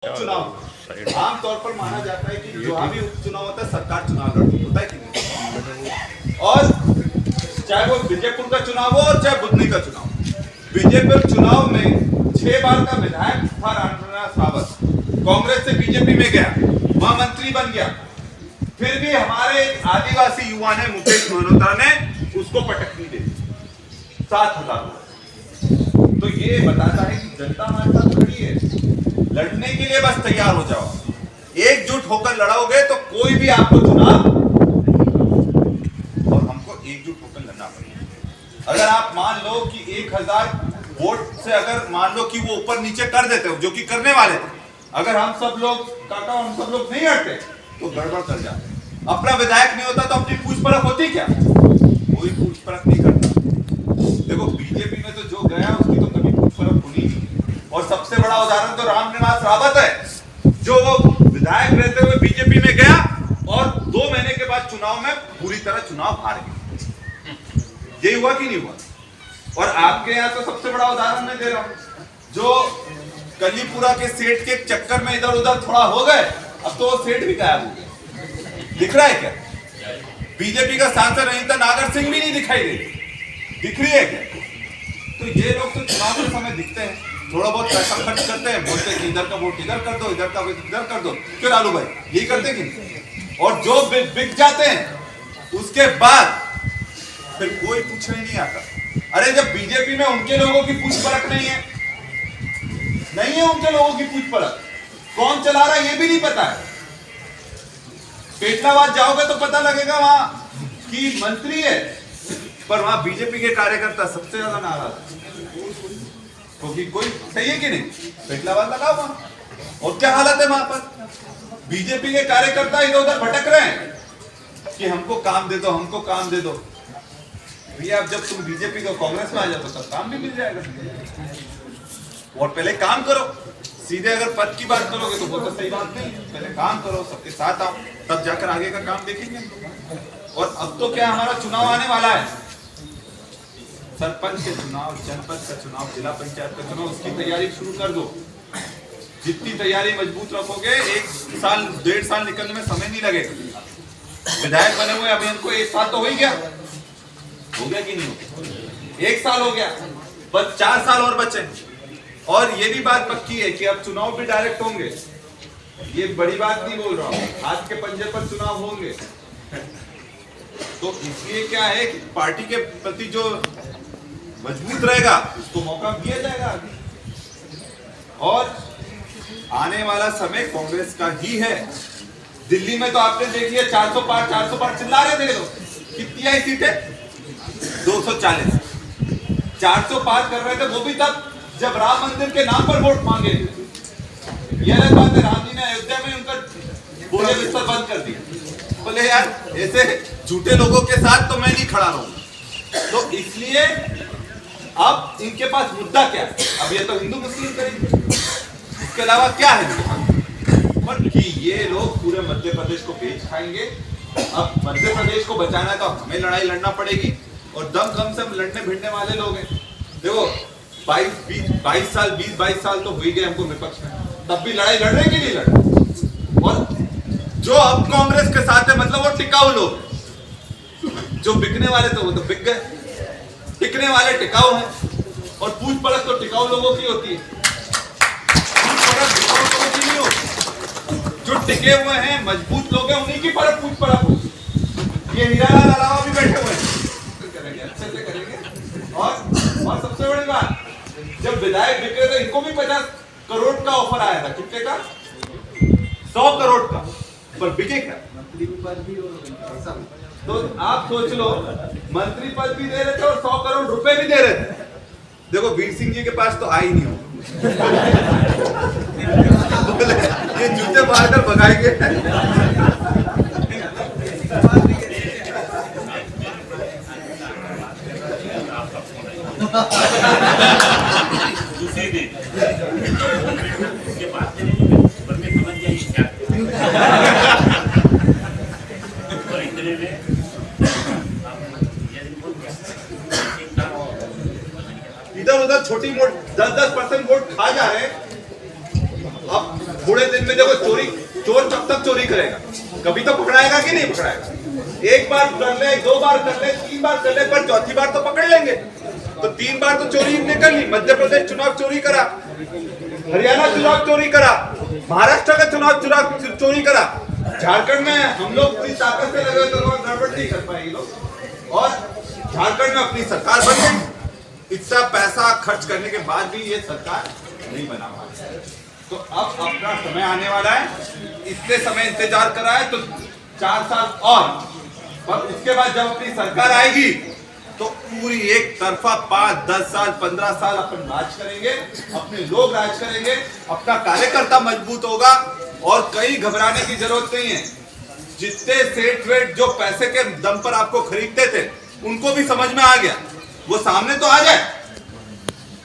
चुनाव आमतौर पर माना जाता है कि जो भी उपचुनाव होता है सरकार चुनाव लड़ती होता है कि नहीं। और चाहे वो विजयपुर का चुनाव हो और चाहे बुधनी का चुनाव। विजयपुर चुनाव में 6 बार का विधायक था रामनाथ रावत, कांग्रेस से बीजेपी में गया, वहां मंत्री बन गया। फिर भी हमारे आदिवासी युवा ने, मुकेश मल्होत्रा ने उसको पटकनी दे दी 7,000। तो ये बताता है कि जनता हमारे साथ खड़ी है। लड़ने के लिए बस तैयार हो जाओ, एकजुट होकर लड़ोगे तो कोई भी आपको चुनाव, और हमको एकजुट होकर लड़ना पड़ेगा। अगर आप मान लो कि 1000 वोट से अगर मान लो कि वो ऊपर नीचे कर देते हो, जो कि करने वाले थे, अगर हम सब लोग हम सब लोग नहीं हटते तो गड़बड़ कर जाते। अपना विधायक नहीं होता तो अपनी पूछ परख होती क्या? कोई पूछ परख नहीं करता। देखो बीजेपी में तो जो गया उसकी तो कभी पूछ परख होनी नहीं। और सबसे बड़ा उदाहरण तो रामनिवास रावत है, जो वो विधायक रहते हुए बीजेपी में गया और 2 महीने के बाद चुनाव में पूरी तरह चुनाव हार गया। ये हुआ कि नहीं हुआ? और आपके यहाँ तो सबसे बड़ा उदाहरण मैं दे रहा हूं, जो कलीपुरा के सेठ के चक्कर में इधर उधर थोड़ा हो गए, अब तो वो सेठ भी गायब हो गया। दिख रहा है क्या? बीजेपी का सांसद रनिता नागर सिंह भी नहीं दिखाई दे रही, दिख रही है क्या? तो ये लोग तो चुनाव के समय दिखते हैं, थोड़ा बहुत पैसा खर्च करते हैं, बोलते हैं कि इधर का वोट इधर कर दो, इधर का वोट इधर कर दो। क्यों लालू भाई यही करते कि नहीं? और जो बिक जाते हैं उसके बाद फिर कोई पूछने नहीं आता। अरे जब बीजेपी में उनके लोगों की पूछ परख नहीं है उनके लोगों की पूछ परख, कौन चला रहा है ये भी नहीं पता है। पेटलाबाद जाओगे तो पता लगेगा वहां कि मंत्री है, पर वहां बीजेपी के कार्यकर्ता सबसे ज्यादा नाराज है, क्योंकि कोई सही है कि नहीं? पेटलाबाद लगाओ वहां। और क्या हालत है वहां पर? बीजेपी के कार्यकर्ता इधर उधर भटक रहे हैं कि हमको काम दे दो, हमको काम दे दो। भैया अब जब तुम बीजेपी को कांग्रेस में आ जाओ तो सब काम भी मिल जाएगा। और पहले काम करो, सीधे अगर पद की बात करोगे तो वो तो सही बात नहीं। पहले काम करो, सबके साथ आओ, तब जाकर आगे का काम देखेंगे। और अब तो क्या हमारा चुनाव आने वाला है, सरपंच के चुनाव, जनपद का चुनाव, जिला पंचायत का चुनाव, उसकी तैयारी शुरू कर दो। जितनी तैयारी मजबूत रखोगे, 1 साल 1.5 साल निकलने में समय नहीं लगेगा। विधायक बने हुए अभी इनको 1 साल तो हो ही गया, हो गया कि नहीं हो गया? 1 साल हो गया, बस 4 साल और बचे। और ये भी बात पक्की है कि अब चुनाव भी डायरेक्ट होंगे। ये बड़ी बात नहीं बोल रहा हूं, हाथ के पंजे पर चुनाव होंगे। तो इसलिए क्या है कि पार्टी के प्रति जो मजबूत रहेगा उसको मौका दिया जाएगा। और आने वाला समय कांग्रेस का ही है। दिल्ली में तो आपने देख लिया 400 पार चिल्ला रहे थे लोग। कितनी आई सीटें? 240। 400 पार कर रहे थे, वो भी तब जब राम मंदिर के नाम पर वोट मांगे। ये अलग बात है, राम जी ने अयोध्या में उनका बोले बिस्तर बंद कर दिया। बोले यार ऐसे झूठे लोगों के साथ तो मैं नहीं खड़ा रहूंगा। तो इसलिए अब इनके पास मुद्दा क्या है? अब ये तो हिंदू मुस्लिम करेंगे, इसके अलावा क्या है इनके पास? पर कि ये लोग पूरे मध्य प्रदेश को बेच खाएंगे। अब मध्य प्रदेश को बचाना तो हमें लड़ाई लड़ना पड़ेगी, और दम से हम लड़ने भिड़ने वाले लोग हैं। देखो 22 साल तो हो ही गए हमको विपक्ष में, तब भी लड़ाई लड़ रहे कि नहीं लड़ रहे? और जो अब कांग्रेस के साथ है, मतलब वो टिकाऊ लोग, जो बिकने वाले थे वो तो बिक गए, टिकने वाले टिकाऊ हैं। और पूछ परख तो टिकाऊ लोगों की होती है, पूछ परख टिकाऊ लोगों की नहीं होती। जो टिके हुए हैं, मजबूत लोग हैं, उन्हीं की पूछ परख होती। ये हीरालाल अलावा भी बैठे हुए हैं, अच्छे से करेंगे। और सबसे बड़ी बात, जब विधायक बिक रहे थे, इनको भी 50 करोड़ का ऑफर आया था। कितने का? 100 करोड़ का, पर बिके क्या? तो आप सोच लो, मंत्री पद भी दे रहे थे और 100 करोड़ रुपए भी दे रहे थे। देखो वीर सिंह जी के पास तो आई नहीं हो, ये जूते मारकर भगाएंगे। इधर उधर छोटी मोटी 10% वोट खा जा रहे हैं। अब थोड़े दिन में देखो चोर कब तक चोरी करेगा, कभी तो पकड़ाएगा कि नहीं पकड़ाएगा। एक बार कर ले, 2 बार कर ले, 3 बार कर ले, पर चौथी बार तो पकड़ लेंगे। तो 3 बार तो चोरी इनने कर ली। मध्य प्रदेश चुनाव चोरी करा, हरियाणा चुनाव चोरी करा, महाराष्ट्र का चुनाव चोरी करा, झारखंड में हम लोग पूरी ताकत से लगे तो गड़बड़ नहीं कर पाएंगे लोग, और झारखंड में अपनी सरकार बन गई। इतना पैसा खर्च करने के बाद भी ये सरकार नहीं बना पाई। तो अब अपना समय आने वाला है, इतने समय इंतजार करा है तो 4 साल और उसके बाद जब अपनी सरकार आएगी तो पूरी एक तरफा 5, 10 साल, 15 साल अपन राज करेंगे, अपने लोग राज करेंगे, अपना कार्यकर्ता मजबूत होगा और कहीं घबराने की जरूरत नहीं है। जितने सेठ वेट जो पैसे के दम पर आपको खरीदते थे उनको भी समझ में आ गया, वो सामने तो आ जाए।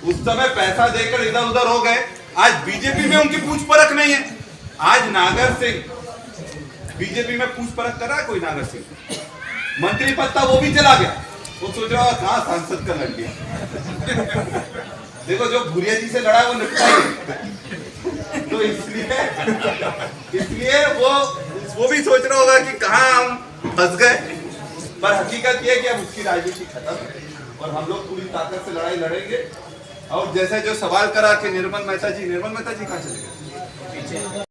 उस समय पैसा देकर इधर उधर हो गए, आज बीजेपी में उनकी पूछ परख नहीं है। आज नागर सिंह बीजेपी में पूछ परख कर रहा है कोई, नागर सिंह मंत्री पद था वो भी चला गया, वो सोच रहा कहां सांसद का लड़ गया। देखो जो भूरिया जी से लड़ा वो निपटा ही, तो इसलिए वो भी सोच रहा होगा कि कहां हम फंस गए। पर हकीकत ये है कि अब उसकी राजनीति खत्म है और हम लोग पूरी ताकत से लड़ाई लड़ेंगे। और जैसे जो सवाल करा कि निर्मल मेहता जी कहां चले गए?